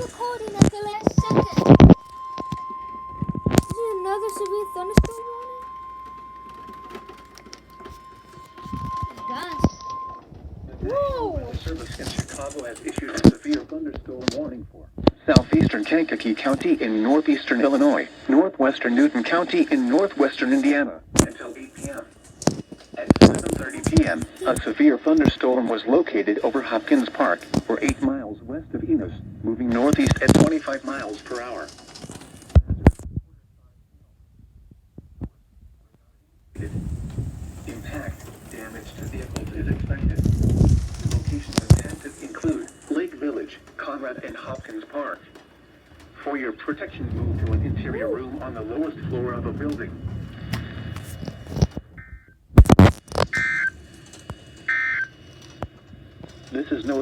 recording at the last second. Is it another severe thunderstorm warning? Gosh. Whoa! The Service in Chicago has issued a severe thunderstorm warning for southeastern Kankakee County in northeastern Illinois, northwestern Newton County in northwestern Indiana, until 8 p.m. At 7:30 p.m., a severe thunderstorm was located over Hopkins Park, or 8 miles west of Enos, moving northeast at 25 miles per hour. Impact damage to vehicles is expected. Locations intended include Lake Village, Conrad, and Hopkins Park. For your protection, move to an interior room on the lowest floor of a building. This is no